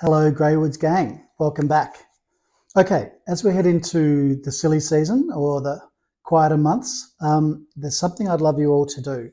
Hello, Greywoods gang. Welcome back. Okay, as we head into the silly season or the quieter months, there's something I'd love you all to do,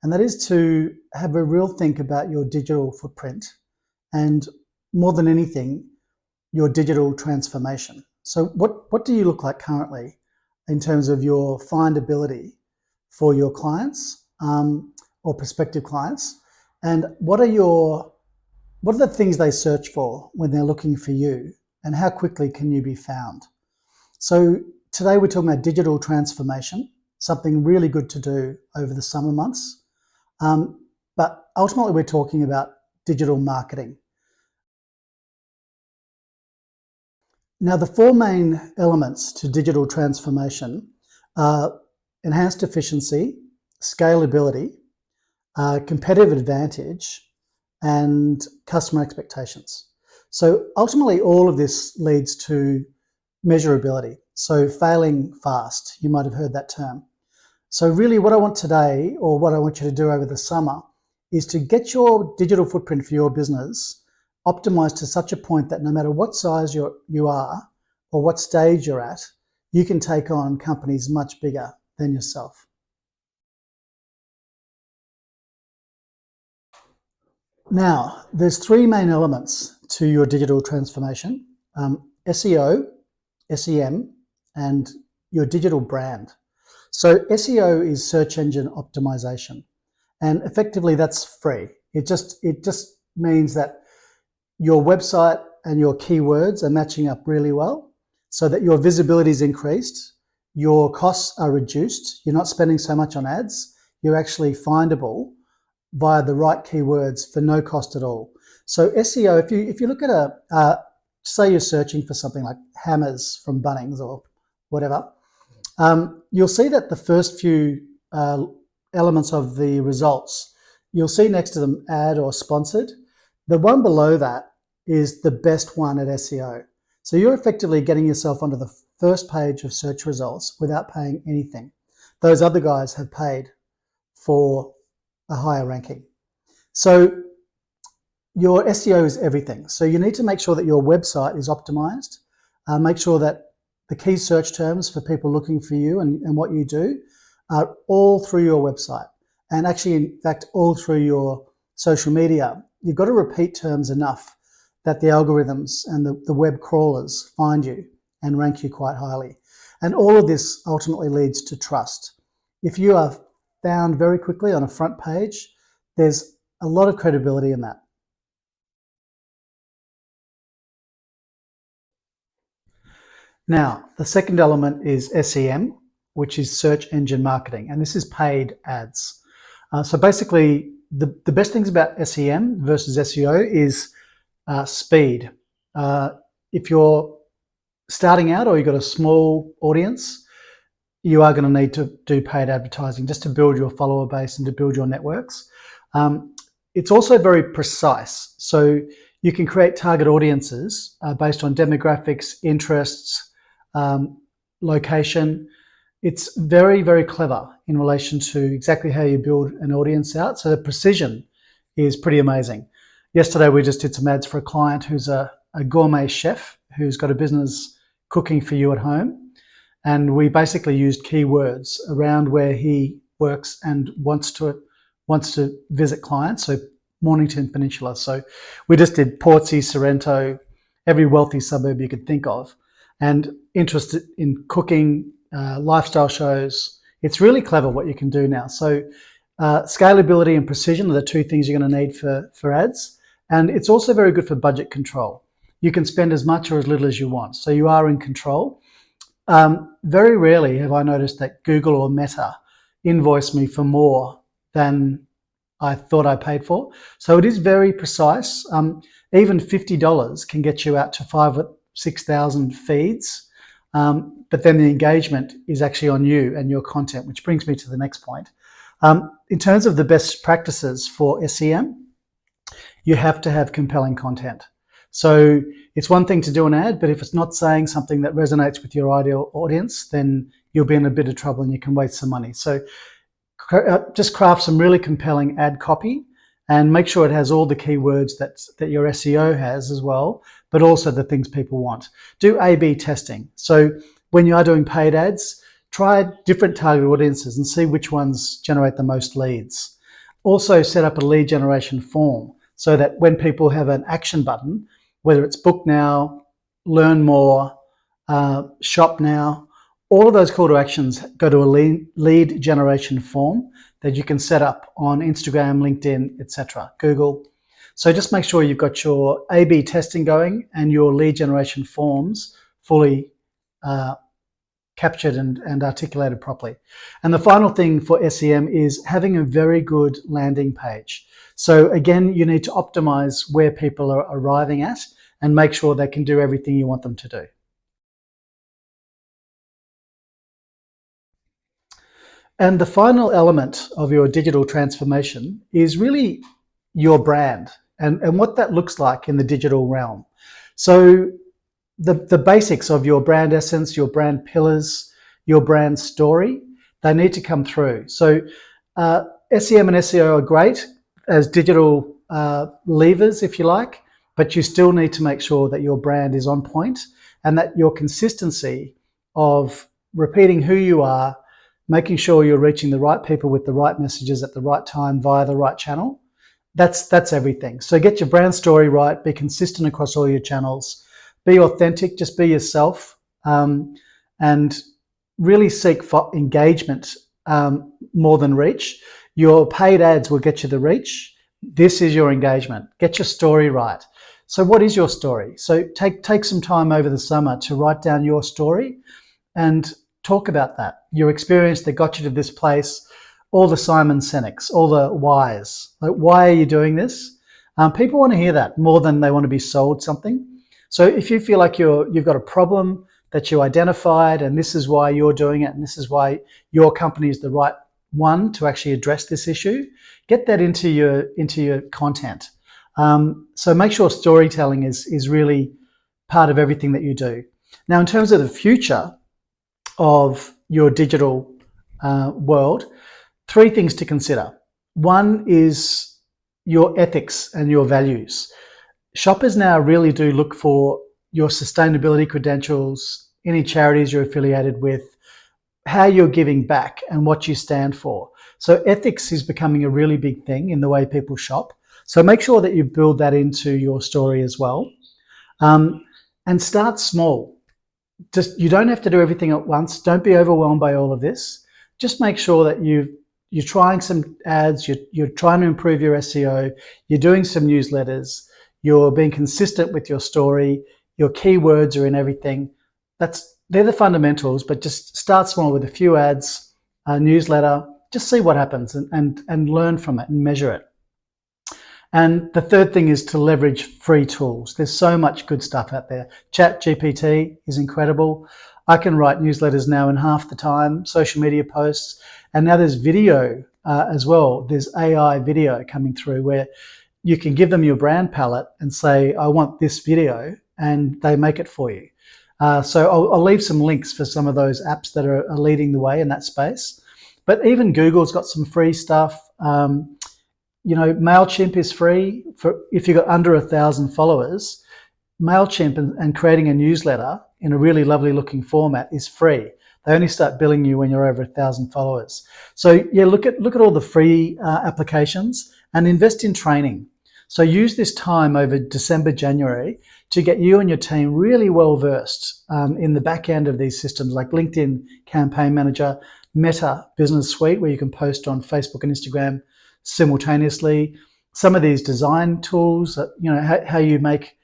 and that is to have a real think about your digital footprint and, more than anything, your digital transformation. So what do you look like currently in terms of your findability for your clients or prospective clients, and what are the things they search for when they're looking for you, and how quickly can you be found? So today we're talking about digital transformation, something really good to do over the summer months. But ultimately we're talking about digital marketing. Now, the four main elements to digital transformation are enhanced efficiency, scalability, competitive advantage, and customer expectations. So ultimately all of this leads to measurability. So failing fast, you might have heard that term. So really what I want today, or what I want you to do over the summer, is to get your digital footprint for your business optimized to such a point that no matter what size you are or what stage you're at, you can take on companies much bigger than yourself. Now, there's three main elements to your digital transformation: SEO, SEM, and your digital brand. So SEO is search engine optimization, and effectively that's free. It just means that your website and your keywords are matching up really well so that your visibility is increased, your costs are reduced, you're not spending so much on ads, you're actually findable via the right keywords for no cost at all. So SEO, if you look at say you're searching for something like hammers from Bunnings or whatever, you'll see that the first few elements of the results, you'll see next to them ad or sponsored. The one below that is the best one at SEO. So you're effectively getting yourself onto the first page of search results without paying anything. Those other guys have paid for a higher ranking. So your SEO is everything. So you need to make sure that your website is optimized. Make sure that the key search terms for people looking for you and what you do are all through your website, and actually, in fact, all through your social media. You've got to repeat terms enough that the algorithms and the web crawlers find you and rank you quite highly. And all of this ultimately leads to trust. If you are found very quickly on a front page, there's a lot of credibility in that. Now, the second element is SEM, which is search engine marketing, and this is paid ads. So basically, the best things about SEM versus SEO is speed. If you're starting out or you've got a small audience, you are going to need to do paid advertising just to build your follower base and to build your networks. It's also very precise. So you can create target audiences based on demographics, interests, location. It's very, very clever in relation to exactly how you build an audience out. So the precision is pretty amazing. Yesterday, we just did some ads for a client who's a gourmet chef who's got a business cooking for you at home. And we basically used keywords around where he works and wants to visit clients. So Mornington Peninsula. So we just did Portsea, Sorrento, every wealthy suburb you could think of, and interested in cooking, lifestyle shows. It's really clever what you can do now. So scalability and precision are the two things you're going to need for ads. And it's also very good for budget control. You can spend as much or as little as you want. So you are in control. Very rarely have I noticed that Google or Meta invoice me for more than I thought I paid for. So it is very precise. Even $50 can get you out to 5,000 or 6,000 feeds. But then the engagement is actually on you and your content, which brings me to the next point. In terms of the best practices for SEM, you have to have compelling content. So it's one thing to do an ad, but if it's not saying something that resonates with your ideal audience, then you'll be in a bit of trouble and you can waste some money. So just craft some really compelling ad copy and make sure it has all the keywords that your SEO has as well, but also the things people want. Do A/B testing. So when you are doing paid ads, try different target audiences and see which ones generate the most leads. Also set up a lead generation form so that when people have an action button, whether it's book now, learn more, shop now, all of those call to actions go to a lead generation form that you can set up on Instagram, LinkedIn, etc., Google. So just make sure you've got your A/B testing going and your lead generation forms fully captured and articulated properly. And the final thing for SEM is having a very good landing page. So again, you need to optimize where people are arriving at and make sure they can do everything you want them to do. And the final element of your digital transformation is really your brand and what that looks like in the digital realm. So the basics of your brand essence, your brand pillars, your brand story, they need to come through. So SEM and SEO are great as digital levers, if you like, but you still need to make sure that your brand is on point and that your consistency of repeating who you are, making sure you're reaching the right people with the right messages at the right time via the right channel, that's everything. So get your brand story right, be consistent across all your channels, be authentic, just be yourself, and really seek for engagement more than reach. Your paid ads will get you the reach. This is your engagement. Get your story right. So what is your story? So take some time over the summer to write down your story and talk about that. Your experience that got you to this place, all the Simon Sinek's, all the whys. Like, why are you doing this? People want to hear that more than they want to be sold something. So if you feel like you've got a problem that you identified and this is why you're doing it and this is why your company is the right one to actually address this issue, get that into your content. So make sure storytelling is really part of everything that you do. Now, in terms of the future of your digital world, 3 things to consider. One is your ethics and your values. Shoppers now really do look for your sustainability credentials, any charities you're affiliated with, how you're giving back and what you stand for. So ethics is becoming a really big thing in the way people shop. So make sure that you build that into your story as well. And start small. You don't have to do everything at once. Don't be overwhelmed by all of this. Just make sure that you're trying some ads, you're trying to improve your SEO, you're doing some newsletters, you're being consistent with your story, your keywords are in everything. They're the fundamentals, but just start small with a few ads, a newsletter, just see what happens and learn from it and measure it. And the third thing is to leverage free tools. There's so much good stuff out there. ChatGPT is incredible. I can write newsletters now in half the time, social media posts, and now there's video as well. There's AI video coming through where you can give them your brand palette and say, I want this video, and they make it for you. So I'll leave some links for some of those apps that are leading the way in that space. But even Google's got some free stuff. MailChimp is free for if you've got under 1,000 followers. MailChimp and creating a newsletter in a really lovely looking format is free. They only start billing you when you're over 1,000 followers. So yeah, look at all the free applications and invest in training. So use this time over December, January to get you and your team really well versed in the back end of these systems like LinkedIn Campaign Manager, Meta Business Suite, where you can post on Facebook and Instagram simultaneously. Some of these design tools, how you make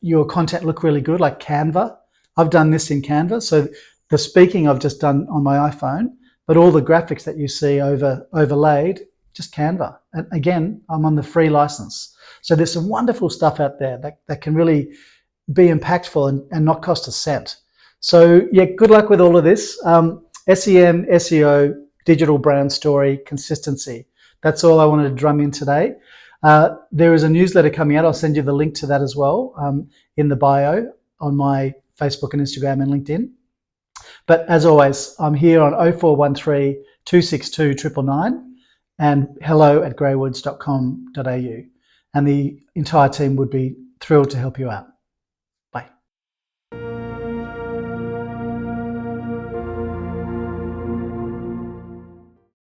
your content look really good, like Canva. I've done this in Canva. So the speaking I've just done on my iPhone, but all the graphics that you see overlaid, just Canva. And again, I'm on the free license. So there's some wonderful stuff out there that can really be impactful and not cost a cent. So yeah, good luck with all of this. SEM, SEO, digital brand story, consistency. That's all I wanted to drum in today. There is a newsletter coming out. I'll send you the link to that as well in the bio on my Facebook and Instagram and LinkedIn. But as always, I'm here on 0413 262 999. and hello@greywoods.com.au. And the entire team would be thrilled to help you out.